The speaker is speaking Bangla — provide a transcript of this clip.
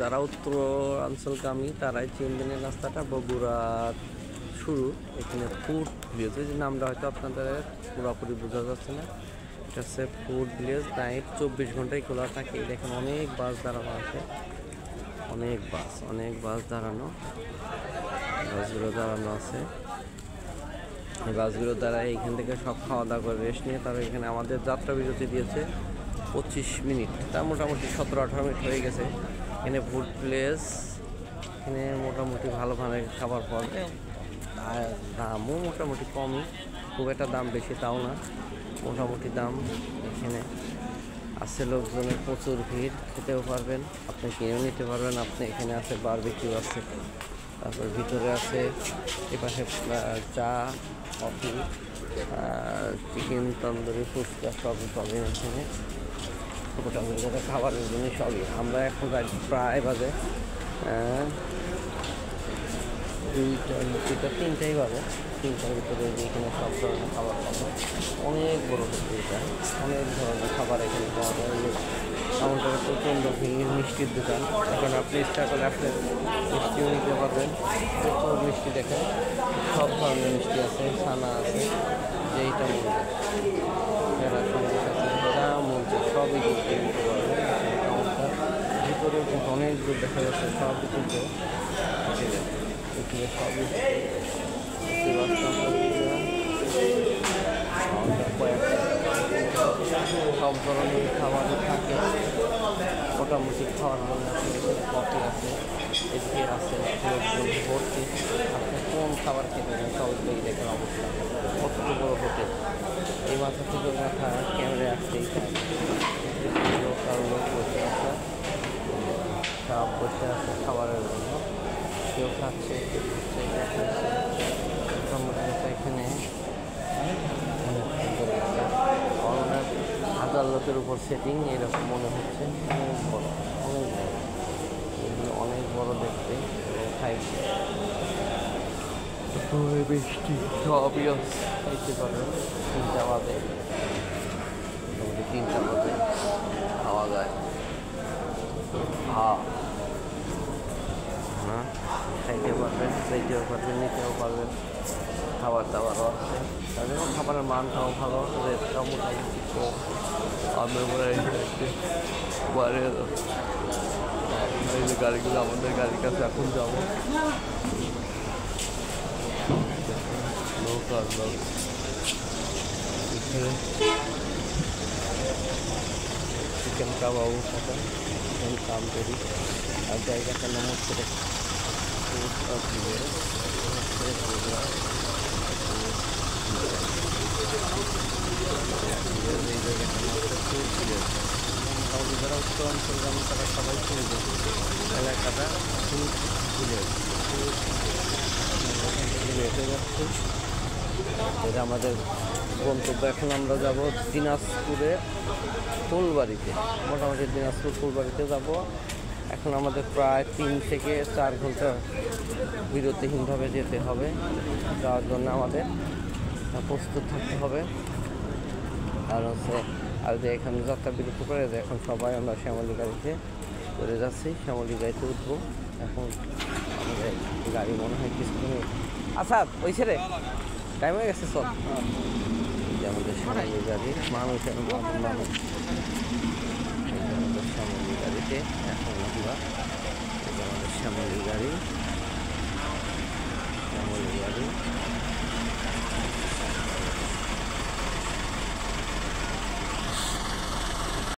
যারা উত্তরাঞ্চলগামী তারাই চিনবেন এই রাস্তাটা। বগুড়া শুরু এখানে ফুড ভিলেজ, যে নামটা হয়তো আপনাদের পুরোপুরি বোঝা যাচ্ছে না। এটা হচ্ছে ফুড ভিলেজ। নাইট 24 ঘন্টাই খোলা থাকে। দেখেন অনেক বাস দাঁড়ানো আছে, অনেক বাস দাঁড়ানো, বাসগুলো দাঁড়ানো আছে। এই বাসগুলো দ্বারা এইখান থেকে সব খাওয়া দাওয়া করে রেস্ট নিয়ে তারা এখানে আমাদের যাত্রা বিরতি দিয়েছে 25 মিনিট, তার মোটামুটি 17-18 মিনিট হয়ে গেছে। এখানে ফুড প্লেস, এখানে মোটামুটি ভালো খাবার পাওয়া যায়। আর দামও মোটামুটি কমই, খুব একটা দাম বেশি তাও না, মোটামুটি দাম। এখানে আছে লোকজনের প্রচুর ভিড়, খেতেও পারবেন, আপনি কিনেও নিতে পারবেন। আপনি এখানে আছে বারবিকিউ আছে, তারপর ভিতরে আছে এপাশে চা, কফি, চিকেন, তন্দুরি, ফুচকা সবই পাবেন এখানে। মোটামুটি খাবারের জন্য সবই। আমরা এখন প্রায় বাজে 3টাই বাজে। 3টার ভিতরে এখানে সব ধরনের খাবার পাবো। অনেক বড় হচ্ছে এটা, অনেক ধরনের খাবার এখানে পাওয়া যায়। কাউন্টারে প্রচণ্ড ভিড়। মিষ্টির দোকান, এখন আপনি ইচ্ছা করে আপনি মিষ্টিও নিতে পারবেন। প্রচুর মিষ্টি দেখেন, সব ধরনের মিষ্টি আছে, ছানা আছে, যেইটা মনে হয় সেরা সন্দেশ আছে, যা মনে সবই কিনতে পারবেন। কাউন্টার ভিতরেও কিন্তু অনেক দূর দেখা যাচ্ছে, সবই কিন্তু এখানে সবই সব ধরনের খাবারই থাকে। মোটামুটি খাওয়ার মধ্যে কফি আছে, এদিকে আছে লোকজন ভর্তি। আপনি কোন খাবার খেতে চান সবই দেখেন অবস্থা। কত বড় হোটেল, এই মাথা থেকে মাথা ক্যামেরায় আসতেই চায়। লোকাল লোক বসে আছে, সব বসে আছে খাবারের জন্য। কেউ খাচ্ছে, কেউ খাচ্ছে, এখানে অনেক হাজার লোকের উপর সেটিং, এরকম মনে হচ্ছে। অনেক বড়, অনেক বড় দেখতে। বৃষ্টি সবই খাইতে পারবেন। 3টা বাজে, মোটামুটি 3টা বাজে খাওয়া যায়। খাইতে পারবেন, খাইতেও পারবেন, নিতেও পারবেন। খাবার দাবারও আছে, তার জন্য খাবারের মানটাও ভালো, রেটটাও মোটামুটি কম। আমরা গাড়িগুলো, আমাদের গাড়ির কাছে এখন যাবো। লোকাল লোক চিকেন কাবাব থাকে, চিকেন তান্দুরি। আর জায়গাটার নাম হচ্ছে যারা উত্তরাঞ্চল গ্রামে তারা সবাই চিনে যায় এলাকাটা ফুড ভিলেজ। যাচ্ছে এটা আমাদের গন্তব্য। এখন আমরা যাব দিনাজপুরে ফুলবাড়িতে, মোটামুটি দিনাজপুর ফুলবাড়িতে যাব। এখন আমাদের প্রায় 3 থেকে 4 ঘন্টা বিরতিহীনভাবে যেতে হবে। যাওয়ার জন্য আমাদের প্রস্তুত থাকতে হবে। আর হচ্ছে আর যে এখানে যাত্রা বিরতি করে এখন সবাই আমরা শ্যামলী গাড়িতে চলে যাচ্ছি, শ্যামলী গাড়িতে উঠবো। এখন আমাদের গাড়ি মনে হয় কিছুক্ষণ। আচ্ছা ওই ছেড়ে টাইম হয়ে গেছে, সব যে আমাদের শ্যামলী গাড়ি, মানুষের মানুষ আমাদের শ্যামলী গাড়িতে এখন আমরা আমাদের শ্যামলী গাড়ি।